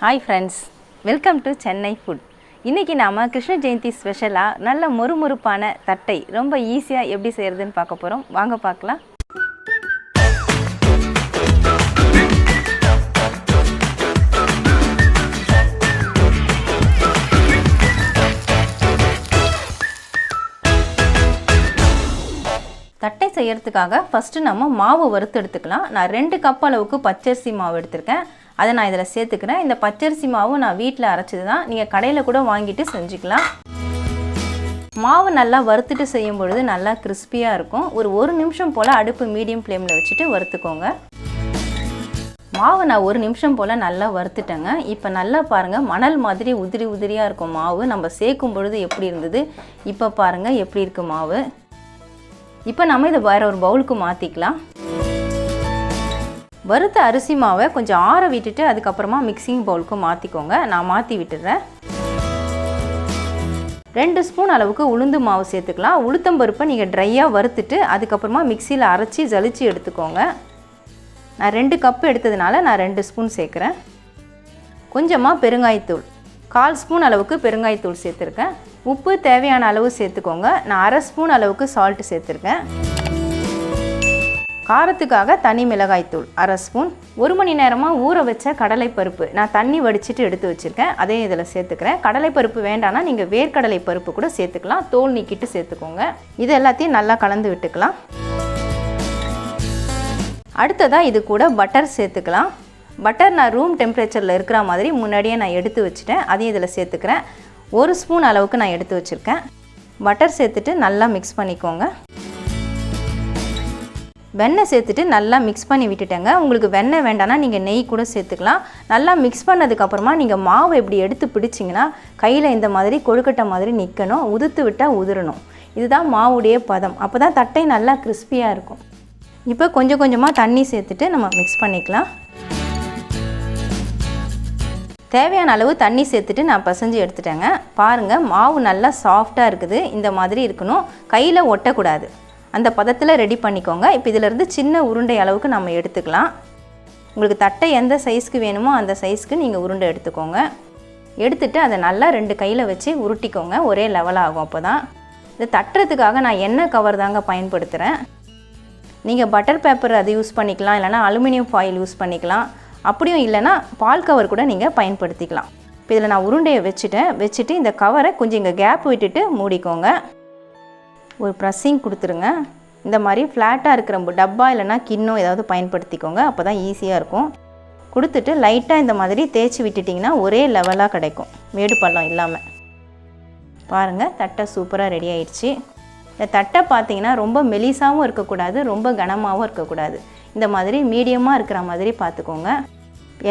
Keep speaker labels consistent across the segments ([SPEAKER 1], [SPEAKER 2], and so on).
[SPEAKER 1] Hi friends, welcome to Chennai food. இன்னைக்கு நாம கிருஷ்ண ஜெயந்தி ஸ்பெஷலா நல்ல மொறுமொறுப்பான தட்டை ரொம்ப ஈஸியா எப்படி செய்யறதுன்னு பார்க்க போறோம். வாங்க பார்க்கலாம். தட்டை செய்யறதுக்காக ஃபர்ஸ்ட் நம்ம மாவு வறுத்து எடுத்துக்கலாம். நான் 2 கப் அளவுக்கு பச்சரிசி மாவு எடுத்துர்க்கேன். அதை நான் இதில் சேர்த்துக்கிறேன். இந்த பச்சரிசி மாவு நான் வீட்டில் அரைச்சது தான். நீங்கள் கடையில் கூட வாங்கிட்டு செஞ்சுக்கலாம். மாவு நல்லா வறுத்துட்டு செய்யும் பொழுது நல்லா கிறிஸ்பியாக இருக்கும். ஒரு நிமிஷம் போல் அடுப்பு மீடியம் ஃப்ளேமில் வச்சுட்டு வறுத்துக்கோங்க. மாவு நான் 1 நிமிஷம் போல் நல்லா வறுத்துட்டேங்க. இப்போ நல்லா பாருங்கள், மணல் மாதிரி உதிரி உதிரியாக இருக்கும் மாவு. நம்ம சேர்க்கும் பொழுது எப்படி இருந்தது, இப்போ பாருங்கள் எப்படி இருக்குது மாவு. இப்போ நம்ம இதை வேறு ஒரு பவுலுக்கு மாற்றிக்கலாம். வறுத்த அரிசி மாவை கொஞ்சம் ஆற விட்டுட்டு அதுக்கப்புறமா மிக்சிங் பவுலுக்கு மாற்றிக்கோங்க. நான் மாற்றி விட்டுறேன். 2 ஸ்பூன் அளவுக்கு உளுந்து மாவு சேர்த்துக்கலாம். உளுத்தம்பருப்பை நீங்கள் ட்ரையாக வறுத்துட்டு அதுக்கப்புறமா மிக்சியில் அரைச்சி ஜலிச்சு எடுத்துக்கோங்க. நான் 2 கப் எடுத்ததுனால நான் 2 ஸ்பூன் சேர்க்குறேன். கொஞ்சமாக பெருங்காயத்தூள், 1/4 ஸ்பூன் அளவுக்கு பெருங்காயத்தூள் சேர்த்துருக்கேன். உப்பு தேவையான அளவு சேர்த்துக்கோங்க. நான் 1/2 ஸ்பூன் அளவுக்கு சால்ட்டு சேர்த்துருக்கேன். காரத்துக்காக தனி மிளகாய்த்தூள் 1/2 ஸ்பூன். 1 மணி நேரமாக ஊற வச்ச கடலைப்பருப்பு நான் தண்ணி வடிச்சிட்டு எடுத்து வச்சுருக்கேன். அதே இதில் சேர்த்துக்கிறேன். கடலைப்பருப்பு வேண்டாம்னா நீங்கள் வேர்க்கடலை பருப்பு கூட சேர்த்துக்கலாம். தோல் நீக்கிட்டு சேர்த்துக்கோங்க. இது எல்லாத்தையும் நல்லா கலந்து விட்டுக்கலாம். அடுத்ததாக இது கூட பட்டர் சேர்த்துக்கலாம். பட்டர் நான் ரூம் டெம்பரேச்சரில் இருக்கிற மாதிரி முன்னாடியே நான் எடுத்து வச்சுட்டேன். அதையும் இதில் சேர்த்துக்கிறேன். 1 ஸ்பூன் அளவுக்கு நான் எடுத்து வச்சுருக்கேன். பட்டர் சேர்த்துட்டு நல்லா மிக்ஸ் பண்ணிக்கோங்க. வெண்ணெய் சேர்த்துட்டு நல்லா மிக்ஸ் பண்ணி விட்டுட்டேங்க. உங்களுக்கு வெண்ணெய் வேண்டாம்னா நீங்கள் நெய் கூட சேர்த்துக்கலாம். நல்லா மிக்ஸ் பண்ணதுக்கப்புறமா நீங்கள் மாவு இப்படி எடுத்து பிடிச்சிங்கன்னா கையில் இந்த மாதிரி கொழுக்கட்டை மாதிரி நிற்கணும். உதுத்து விட்டால் உதிரணும். இதுதான் மாவுடைய பதம். அப்போ தான் தட்டை நல்லா கிறிஸ்பியாக இருக்கும். இப்போ கொஞ்சம் கொஞ்சமாக தண்ணி சேர்த்துட்டு நம்ம மிக்ஸ் பண்ணிக்கலாம். தேவையான அளவு தண்ணி சேர்த்துட்டு நான் பசைஞ்சு எடுத்துட்டேங்க. பாருங்கள், மாவு நல்லா சாஃப்டாக இருக்குது. இந்த மாதிரி இருக்கணும். கையில் ஒட்டக்கூடாது. அந்த பதத்தில் ரெடி பண்ணிக்கோங்க. இப்போ இதிலேருந்து சின்ன உருண்டை அளவுக்கு நம்ம எடுத்துக்கலாம். உங்களுக்கு தட்டை எந்த சைஸ்க்கு வேணுமோ அந்த சைஸ்க்கு நீங்கள் உருண்டை எடுத்துக்கோங்க. எடுத்துகிட்டு அதை நல்லா 2 கையில் வச்சு உருட்டிக்கோங்க. ஒரே லெவலாகும். அப்போ தான் இது தட்டுறதுக்காக நான் எண்ணெய் கவர் தாங்க பயன்படுத்துகிறேன். நீங்கள் பட்டர் பேப்பர் அது யூஸ் பண்ணிக்கலாம், இல்லைனா அலுமினியம் ஃபாயில் யூஸ் பண்ணிக்கலாம். அப்படியும் இல்லைனா பால் கவர் கூட நீங்கள் பயன்படுத்திக்கலாம். இப்போ இதில் நான் உருண்டையை வச்சுட்டு இந்த கவரை கொஞ்சம் இங்கே கேப் விட்டுட்டு மூடிக்கோங்க. ஒரு ப்ரெஸ்ஸிங் கொடுத்துருங்க. இந்த மாதிரி ஃப்ளாட்டாக இருக்கிற டப்பா இல்லைனா கிண்ணம் ஏதாவது பயன்படுத்திக்கோங்க. அப்போ தான் ஈஸியாக இருக்கும். கொடுத்துட்டு லைட்டாக இந்த மாதிரி தேய்ச்சி விட்டுட்டிங்கன்னா ஒரே லெவலாக கிடைக்கும், மேடு பள்ளம் இல்லாமல். பாருங்கள், தட்டை சூப்பராக ரெடி ஆயிடுச்சு. இந்த தட்டை பார்த்தீங்கன்னா ரொம்ப மெலிசாகவும் இருக்கக்கூடாது, ரொம்ப கனமாகவும் இருக்கக்கூடாது. இந்த மாதிரி மீடியமாக இருக்கிற மாதிரி பார்த்துக்கோங்க.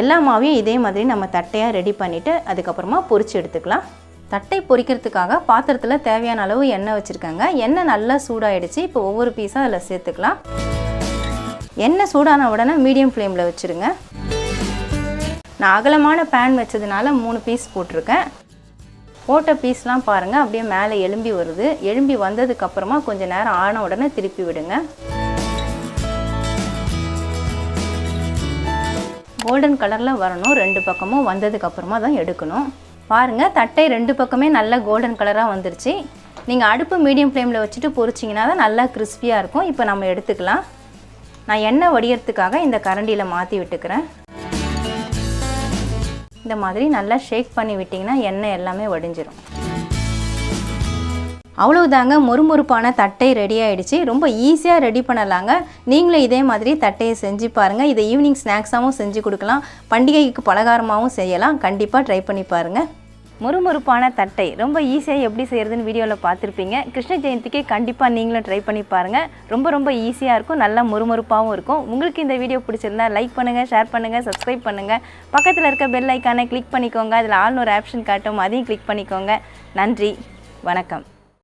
[SPEAKER 1] எல்லா மாவையும் இதே மாதிரி நம்ம தட்டையாக ரெடி பண்ணிவிட்டு அதுக்கப்புறமா பொரிச்சு எடுத்துக்கலாம். தட்டை பொரிக்கிறதுக்காக பாத்திரத்தில் தேவையான அளவு எண்ணெய் வச்சுருக்கேங்க. எண்ணெய் நல்லா சூடாகிடுச்சு. இப்போ ஒவ்வொரு பீஸாக அதில் சேர்த்துக்கலாம். எண்ணெய் சூடான உடனே மீடியம் ஃப்ளேமில் வச்சுருங்க. நான் அகலமான பேன் வச்சதுனால 3 பீஸ் போட்டிருக்கேன். போட்ட பீஸ்லாம் பாருங்கள் அப்படியே மேலே எலும்பி வருது. எலும்பி வந்ததுக்கப்புறமா கொஞ்சம் நேரம் ஆன உடனே திருப்பி விடுங்க. கோல்டன் கலரில் வரணும். 2 பக்கமும் வந்ததுக்கப்புறமா தான் எடுக்கணும். பாருங்கள், தட்டை 2 பக்கமே நல்லா கோல்டன் கலராக வந்துருச்சு. நீங்கள் அடுப்பு மீடியம் ஃப்ளேமில் வச்சுட்டு பொரிச்சிங்கன்னா தான் நல்லா கிறிஸ்பியாக இருக்கும். இப்போ நம்ம எடுத்துக்கலாம். நான் எண்ணெய் வடிகிறதுக்காக இந்த கரண்டியில் மாற்றி விட்டுக்கிறேன். இந்த மாதிரி நல்லா ஷேக் பண்ணி விட்டிங்கன்னா எண்ணெய் எல்லாமே வடிஞ்சிரும். அவ்வளவுதாங்க, மொறுமொறுப்பான தட்டை ரெடி ஆகிடுச்சு. ரொம்ப ஈஸியாக ரெடி பண்ணலாங்க. நீங்களும் இதே மாதிரி தட்டையை செஞ்சு பாருங்கள். இதை ஈவினிங் ஸ்நாக்ஸாகவும் செஞ்சு கொடுக்கலாம், பண்டிகைக்கு பலகாரமாகவும் செய்யலாம். கண்டிப்பாக ட்ரை பண்ணி பாருங்கள். மொறுமொறுப்பான தட்டை ரொம்ப ஈஸியாக எப்படி செய்கிறதுன்னு வீடியோவில் பார்த்துருப்பீங்க. கிருஷ்ண ஜெயந்திக்கு கண்டிப்பாக நீங்களும் ட்ரை பண்ணி பாருங்கள். ரொம்ப ஈஸியாக இருக்கும், நல்லா மொறுமொறுப்பாகவும் இருக்கும். உங்களுக்கு இந்த வீடியோ பிடிச்சிருந்தா லைக் பண்ணுங்கள், ஷேர் பண்ணுங்கள், சப்ஸ்கிரைப் பண்ணுங்கள். பக்கத்தில் இருக்க பெல் ஐக்கானை கிளிக் பண்ணிக்கோங்க. அதில் ஆல்னு ஒரு ஆப்ஷன் காட்டும், அதையும் கிளிக் பண்ணிக்கோங்க. நன்றி, வணக்கம்.